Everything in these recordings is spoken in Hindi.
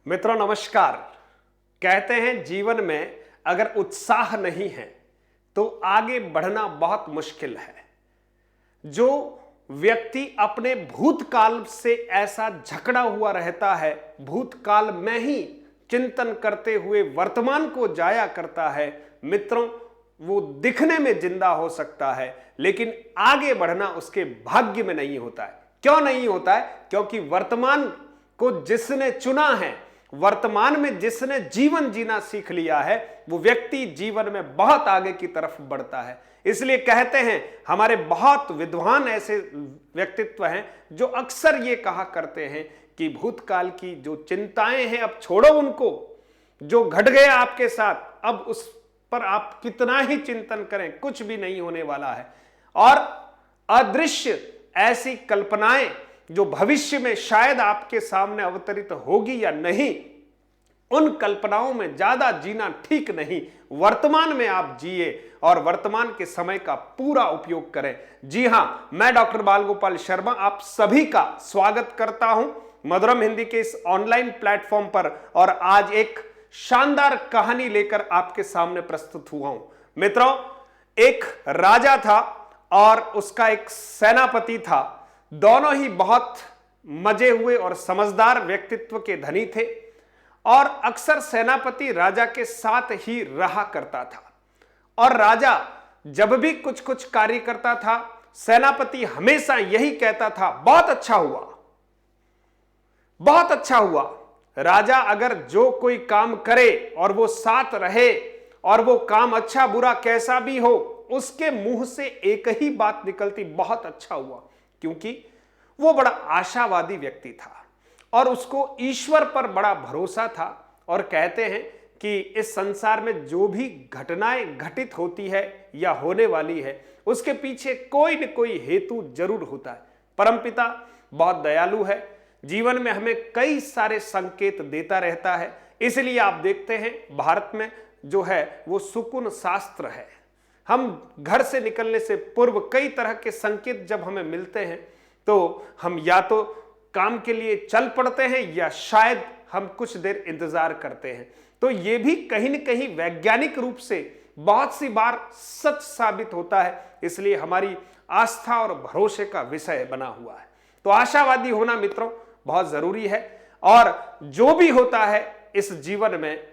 मित्रों नमस्कार। कहते हैं जीवन में अगर उत्साह नहीं है तो आगे बढ़ना बहुत मुश्किल है। जो व्यक्ति अपने भूतकाल से ऐसा जकड़ा हुआ रहता है, भूतकाल में ही चिंतन करते हुए वर्तमान को जाया करता है, मित्रों वो दिखने में जिंदा हो सकता है लेकिन आगे बढ़ना उसके भाग्य में नहीं होता है। क्यों नहीं होता है? क्योंकि वर्तमान को जिसने चुना है, वर्तमान में जिसने जीवन जीना सीख लिया है, वो व्यक्ति जीवन में बहुत आगे की तरफ बढ़ता है। इसलिए कहते हैं, हमारे बहुत विद्वान ऐसे व्यक्तित्व हैं जो अक्सर ये कहा करते हैं कि भूतकाल की जो चिंताएं हैं अब छोड़ो उनको, जो घट गया आपके साथ अब उस पर आप कितना ही चिंतन करें कुछ भी नहीं होने वाला है। और अदृश्य ऐसी कल्पनाएं जो भविष्य में शायद आपके सामने अवतरित होगी या नहीं, उन कल्पनाओं में ज्यादा जीना ठीक नहीं। वर्तमान में आप जिए और वर्तमान के समय का पूरा उपयोग करें। जी हां, मैं डॉक्टर बाल गोपाल शर्मा आप सभी का स्वागत करता हूं मधुरम हिंदी के इस ऑनलाइन प्लेटफॉर्म पर, और आज एक शानदार कहानी लेकर आपके सामने प्रस्तुत हुआ हूं। मित्रों, एक राजा था और उसका एक सेनापति था। दोनों ही बहुत मजे हुए और समझदार व्यक्तित्व के धनी थे और अक्सर सेनापति राजा के साथ ही रहा करता था। और राजा जब भी कुछ कुछ कार्य करता था, सेनापति हमेशा यही कहता था, बहुत अच्छा हुआ, बहुत अच्छा हुआ। राजा अगर जो कोई काम करे और वो साथ रहे और वो काम अच्छा बुरा कैसा भी हो, उसके मुंह से एक ही बात निकलती, बहुत अच्छा हुआ। क्योंकि वो बड़ा आशावादी व्यक्ति था और उसको ईश्वर पर बड़ा भरोसा था। और कहते हैं कि इस संसार में जो भी घटनाएं घटित होती है या होने वाली है, उसके पीछे कोई न कोई हेतु जरूर होता है। परमपिता बहुत दयालु है, जीवन में हमें कई सारे संकेत देता रहता है। इसलिए आप देखते हैं भारत में जो है वो सुकुन शास्त्र है। हम घर से निकलने से पूर्व कई तरह के संकेत जब हमें मिलते हैं तो हम या तो काम के लिए चल पड़ते हैं या शायद हम कुछ देर इंतजार करते हैं। तो ये भी कहीं न कहीं वैज्ञानिक रूप से बहुत सी बार सच साबित होता है। इसलिए हमारी आस्था और भरोसे का विषय बना हुआ है। तो आशावादी होना मित्रों बहुत जरूरी है, और जो भी होता है इस जीवन में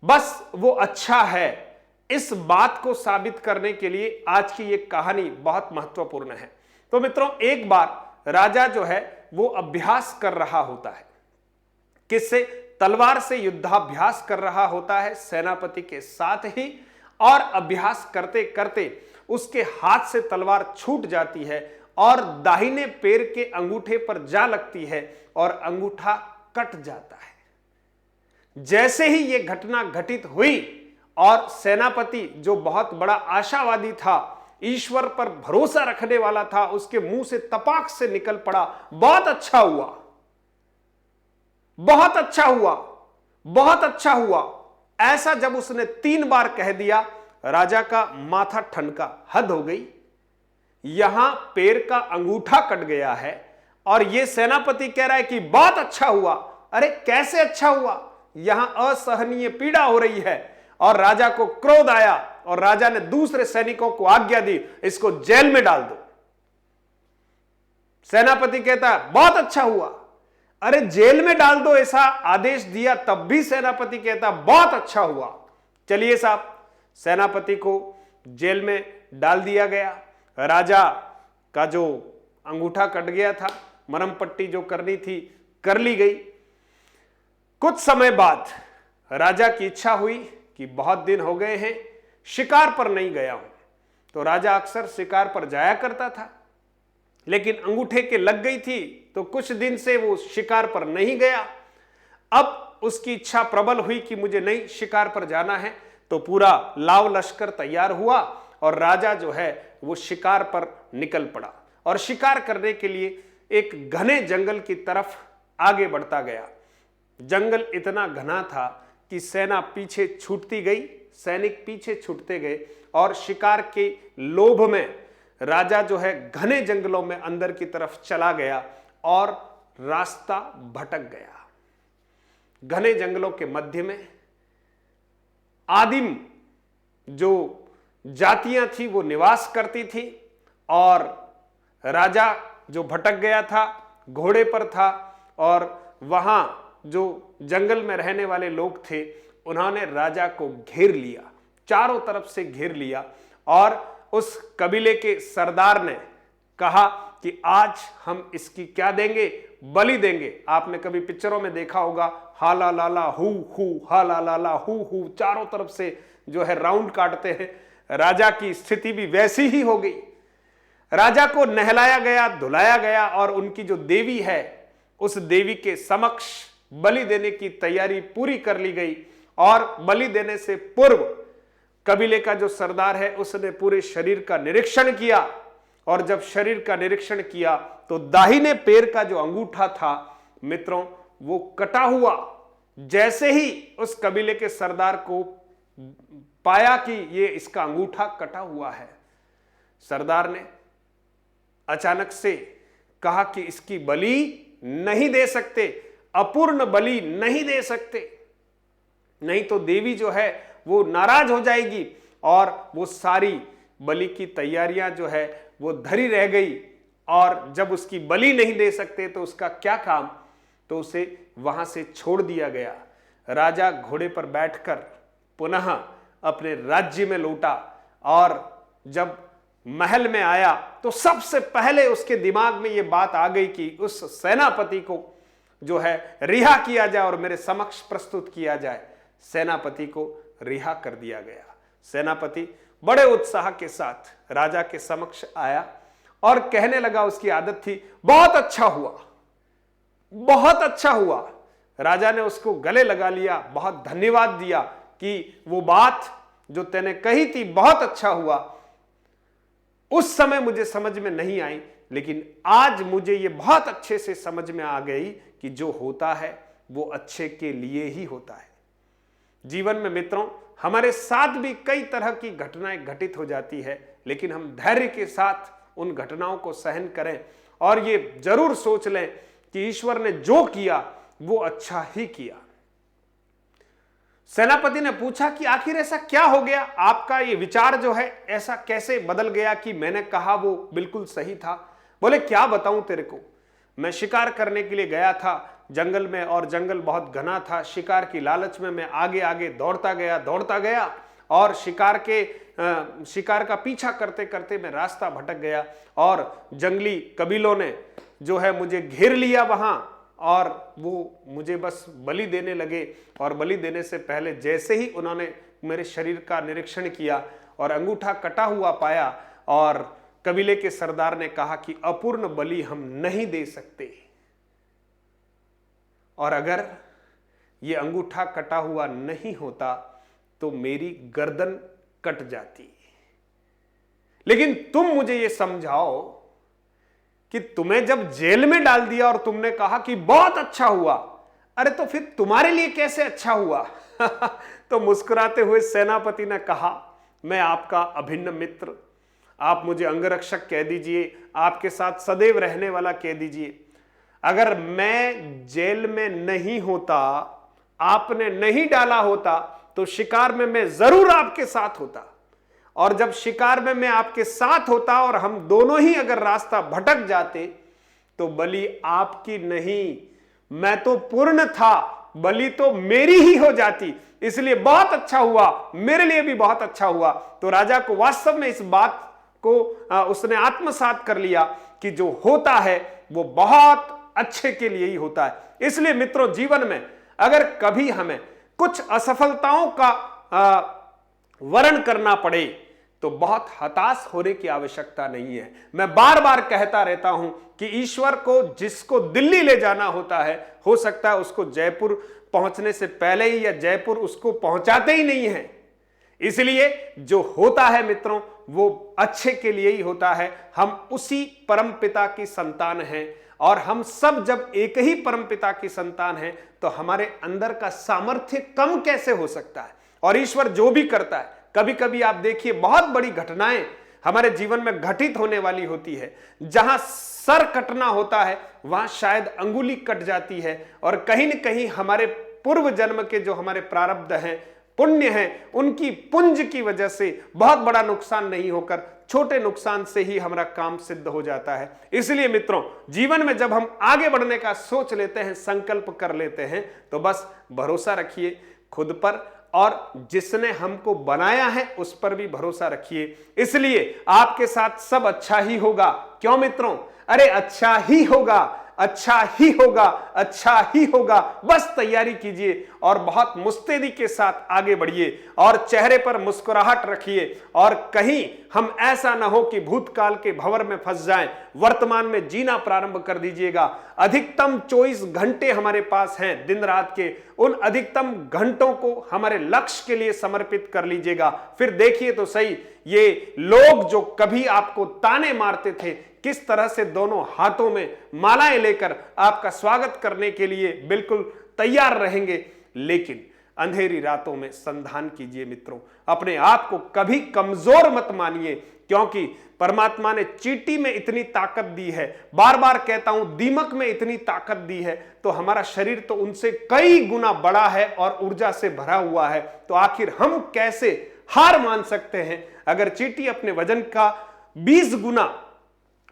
बस वो अच्छा है, इस बात को साबित करने के लिए आज की ये कहानी बहुत महत्वपूर्ण है। तो मित्रों, एक बार राजा जो है वो अभ्यास कर रहा होता है। किससे? तलवार से युद्धाभ्यास कर रहा होता है सेनापति के साथ ही। और अभ्यास करते करते उसके हाथ से तलवार छूट जाती है और दाहिने पैर के अंगूठे पर जा लगती है और अंगूठा कट जाता है। जैसे ही यह घटना घटित हुई और सेनापति जो बहुत बड़ा आशावादी था, ईश्वर पर भरोसा रखने वाला था, उसके मुंह से तपाक से निकल पड़ा, बहुत अच्छा हुआ, बहुत अच्छा हुआ, बहुत अच्छा हुआ। ऐसा जब उसने 3 बार कह दिया, राजा का माथा ठनका, हद हो गई, यहां पैर का अंगूठा कट गया है और यह सेनापति कह रहा है कि बहुत अच्छा हुआ। अरे कैसे अच्छा हुआ? यहां असहनीय पीड़ा हो रही है। और राजा को क्रोध आया और राजा ने दूसरे सैनिकों को आज्ञा दी, इसको जेल में डाल दो। सेनापति कहता है बहुत अच्छा हुआ। अरे जेल में डाल दो ऐसा आदेश दिया, तब भी सेनापति कहता बहुत अच्छा हुआ। चलिए साहब, सेनापति को जेल में डाल दिया गया। राजा का जो अंगूठा कट गया था, मरहम पट्टी जो करनी थी कर ली गई। कुछ समय बाद राजा की इच्छा हुई कि बहुत दिन हो गए हैं शिकार पर नहीं गया हूं। तो राजा अक्सर शिकार पर जाया करता था, लेकिन अंगूठे के लग गई थी तो कुछ दिन से वो शिकार पर नहीं गया। अब उसकी इच्छा प्रबल हुई कि मुझे नहीं शिकार पर जाना है, तो पूरा लाव लश्कर तैयार हुआ और राजा जो है वो शिकार पर निकल पड़ा और शिकार करने के लिए एक घने जंगल की तरफ आगे बढ़ता गया। जंगल इतना घना था कि सेना पीछे छूटती गई, सैनिक पीछे छूटते गए और शिकार के लोभ में राजा जो है घने जंगलों में अंदर की तरफ चला गया और रास्ता भटक गया। घने जंगलों के मध्य में आदिम जो जातियां थी वो निवास करती थी, और राजा जो भटक गया था घोड़े पर था, और वहां जो जंगल में रहने वाले लोग थे उन्होंने राजा को घेर लिया, चारों तरफ से घेर लिया, और उस कबीले के सरदार ने कहा कि आज हम इसकी क्या देंगे, बलि देंगे। आपने कभी पिक्चरों में देखा होगा, हाला लाला हु हाला लाला हु, चारों तरफ से जो है राउंड काटते हैं। राजा की स्थिति भी वैसी ही हो गई। राजा को नहलाया गया, धुलाया गया, और उनकी जो देवी है उस देवी के समक्ष बलि देने की तैयारी पूरी कर ली गई। और बलि देने से पूर्व कबीले का जो सरदार है उसने पूरे शरीर का निरीक्षण किया, और जब शरीर का निरीक्षण किया तो दाहिने पैर का जो अंगूठा था मित्रों वो कटा हुआ। जैसे ही उस कबीले के सरदार को पाया कि ये इसका अंगूठा कटा हुआ है, सरदार ने अचानक से कहा कि इसकी बलि नहीं दे सकते, अपूर्ण बलि नहीं दे सकते, नहीं तो देवी जो है वो नाराज हो जाएगी। और वो सारी बलि की तैयारियां जो है वो धरी रह गई, और जब उसकी बलि नहीं दे सकते तो उसका क्या काम, तो उसे वहां से छोड़ दिया गया। राजा घोड़े पर बैठकर पुनः अपने राज्य में लौटा, और जब महल में आया तो सबसे पहले उसके दिमाग में यह बात आ गई कि उस सेनापति को जो है रिहा किया जाए और मेरे समक्ष प्रस्तुत किया जाए। सेनापति को रिहा कर दिया गया। सेनापति बड़े उत्साह के साथ राजा के समक्ष आया और कहने लगा, उसकी आदत थी, बहुत अच्छा हुआ, बहुत अच्छा हुआ। राजा ने उसको गले लगा लिया, बहुत धन्यवाद दिया कि वो बात जो तूने कही थी बहुत अच्छा हुआ, उस समय मुझे समझ में नहीं आई, लेकिन आज मुझे ये बहुत अच्छे से समझ में आ गई कि जो होता है वो अच्छे के लिए ही होता है। जीवन में मित्रों हमारे साथ भी कई तरह की घटनाएं घटित हो जाती है, लेकिन हम धैर्य के साथ उन घटनाओं को सहन करें और ये जरूर सोच लें कि ईश्वर ने जो किया वो अच्छा ही किया। सेनापति ने पूछा कि आखिर ऐसा क्या हो गया, आपका ये विचार जो है ऐसा कैसे बदल गया कि मैंने कहा वो बिल्कुल सही था। बोले, क्या बताऊं तेरे को, मैं शिकार करने के लिए गया था जंगल में, और जंगल बहुत घना था। शिकार की लालच में मैं आगे आगे दौड़ता गया और शिकार का पीछा करते करते मैं रास्ता भटक गया, और जंगली कबीलों ने जो है मुझे घेर लिया वहां, और वो मुझे बस बलि देने लगे। और बलि देने से पहले जैसे ही उन्होंने मेरे शरीर का निरीक्षण किया और अंगूठा कटा हुआ पाया, और कबीले के सरदार ने कहा कि अपूर्ण बलि हम नहीं दे सकते, और अगर ये अंगूठा कटा हुआ नहीं होता तो मेरी गर्दन कट जाती। लेकिन तुम मुझे ये समझाओ कि तुम्हें जब जेल में डाल दिया और तुमने कहा कि बहुत अच्छा हुआ, अरे तो फिर तुम्हारे लिए कैसे अच्छा हुआ? तो मुस्कुराते हुए सेनापति ने कहा, मैं आपका अभिन्न मित्र, आप मुझे अंगरक्षक कह दीजिए, आपके साथ सदैव रहने वाला कह दीजिए। अगर मैं जेल में नहीं होता, आपने नहीं डाला होता, तो शिकार में मैं जरूर आपके साथ होता, और जब शिकार में मैं आपके साथ होता और हम दोनों ही अगर रास्ता भटक जाते तो बलि आपकी नहीं, मैं तो पूर्ण था, बलि तो मेरी ही हो जाती। इसलिए बहुत अच्छा हुआ, मेरे लिए भी बहुत अच्छा हुआ। तो राजा को वास्तव में इस बात को उसने आत्मसात कर लिया कि जो होता है वो बहुत अच्छे के लिए ही होता है। इसलिए मित्रों, जीवन में अगर कभी हमें कुछ असफलताओं का वर्ण करना पड़े तो बहुत हताश होने की आवश्यकता नहीं है। मैं बार बार कहता रहता हूं कि ईश्वर को जिसको दिल्ली ले जाना होता है, हो सकता है उसको जयपुर पहुंचने से पहले ही या जयपुर उसको पहुंचाते ही नहीं है। इसलिए जो होता है मित्रों वो अच्छे के लिए ही होता है। हम उसी परम पिता की संतान हैं, और हम सब जब एक ही परम पिता की संतान हैं तो हमारे अंदर का सामर्थ्य कम कैसे हो सकता है? और ईश्वर जो भी करता है, कभी कभी आप देखिए बहुत बड़ी घटनाएं हमारे जीवन में घटित होने वाली होती है, जहां सर कटना होता है वहां शायद अंगुली कट जाती है, और कहीं न कहीं हमारे पूर्व जन्म के जो हमारे प्रारब्ध हैं, पुण्य हैं, उनकी पुंज की वजह से बहुत बड़ा नुकसान नहीं होकर छोटे नुकसान से ही हमारा काम सिद्ध हो जाता है। इसलिए मित्रों, जीवन में जब हम आगे बढ़ने का सोच लेते हैं, संकल्प कर लेते हैं, तो बस भरोसा रखिए खुद पर और जिसने हमको बनाया है उस पर भी भरोसा रखिए। इसलिए आपके साथ सब अच्छा ही होगा। क्यों मित्रों? अरे अच्छा ही होगा, अच्छा ही होगा, अच्छा ही होगा। बस तैयारी कीजिए और बहुत मुस्तैदी के साथ आगे बढ़िए और चेहरे पर मुस्कुराहट रखिए। और कहीं हम ऐसा ना हो कि भूतकाल के भंवर में फंस जाएं, वर्तमान में जीना प्रारंभ कर दीजिएगा। अधिकतम 24 घंटे हमारे पास हैं दिन रात के, उन अधिकतम घंटों को हमारे लक्ष्य के लिए समर्पित कर लीजिएगा। फिर देखिए तो सही, ये लोग जो कभी आपको ताने मारते थे, किस तरह से दोनों हाथों में मालाएं लेकर आपका स्वागत करने के लिए बिल्कुल तैयार रहेंगे। लेकिन अंधेरी रातों में संधान कीजिए मित्रों, अपने आप को कभी कमजोर मत मानिए, क्योंकि परमात्मा ने चींटी में इतनी ताकत दी है, बार बार कहता हूं दीमक में इतनी ताकत दी है, तो हमारा शरीर तो उनसे कई गुना बड़ा है और ऊर्जा से भरा हुआ है। तो आखिर हम कैसे हार मान सकते हैं? अगर चींटी अपने वजन का 20 गुना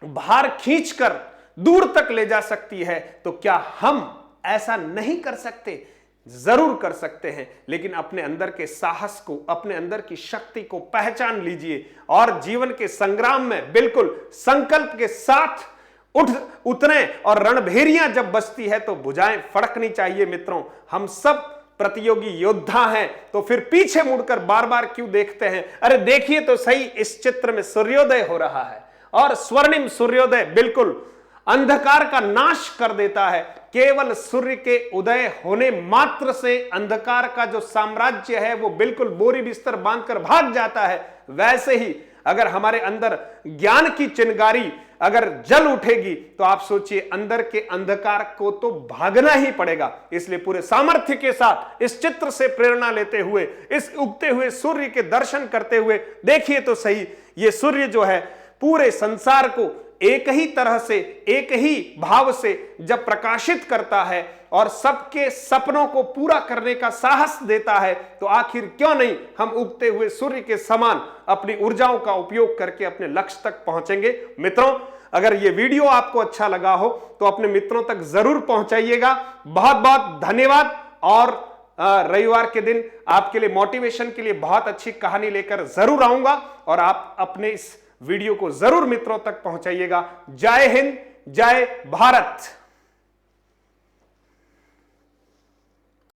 भार खींचकर दूर तक ले जा सकती है, तो क्या हम ऐसा नहीं कर सकते? जरूर कर सकते हैं। लेकिन अपने अंदर के साहस को, अपने अंदर की शक्ति को पहचान लीजिए और जीवन के संग्राम में बिल्कुल संकल्प के साथ उतरे। और रणभेरियां जब बजती है तो भुजाएं फड़कनी चाहिए मित्रों। हम सब प्रतियोगी योद्धा हैं, तो फिर पीछे मुड़कर बार बार क्यों देखते हैं? अरे देखिए तो सही, इस चित्र में सूर्योदय हो रहा है और स्वर्णिम सूर्योदय बिल्कुल अंधकार का नाश कर देता है। केवल सूर्य के उदय होने मात्र से अंधकार का जो साम्राज्य है वो बिल्कुल बोरी बिस्तर बांधकर भाग जाता है। वैसे ही अगर हमारे अंदर ज्ञान की चिंगारी अगर जल उठेगी, तो आप सोचिए अंदर के अंधकार को तो भागना ही पड़ेगा। इसलिए पूरे सामर्थ्य के साथ इस चित्र से प्रेरणा लेते हुए, इस उगते हुए सूर्य के दर्शन करते हुए देखिए तो सही, ये सूर्य जो है पूरे संसार को एक ही तरह से, एक ही भाव से जब प्रकाशित करता है और सबके सपनों को पूरा करने का साहस देता है, तो आखिर क्यों नहीं हम उगते हुए सूर्य के समान अपनी ऊर्जाओं का उपयोग करके अपने लक्ष्य तक पहुंचेंगे। मित्रों, अगर ये वीडियो आपको अच्छा लगा हो तो अपने मित्रों तक जरूर पहुंचाइएगा। बहुत बहुत धन्यवाद। और रविवार के दिन आपके लिए मोटिवेशन के लिए बहुत अच्छी कहानी लेकर जरूर आऊंगा और आप अपने इस वीडियो को जरूर मित्रों तक पहुंचाइएगा। जय हिंद, जय भारत।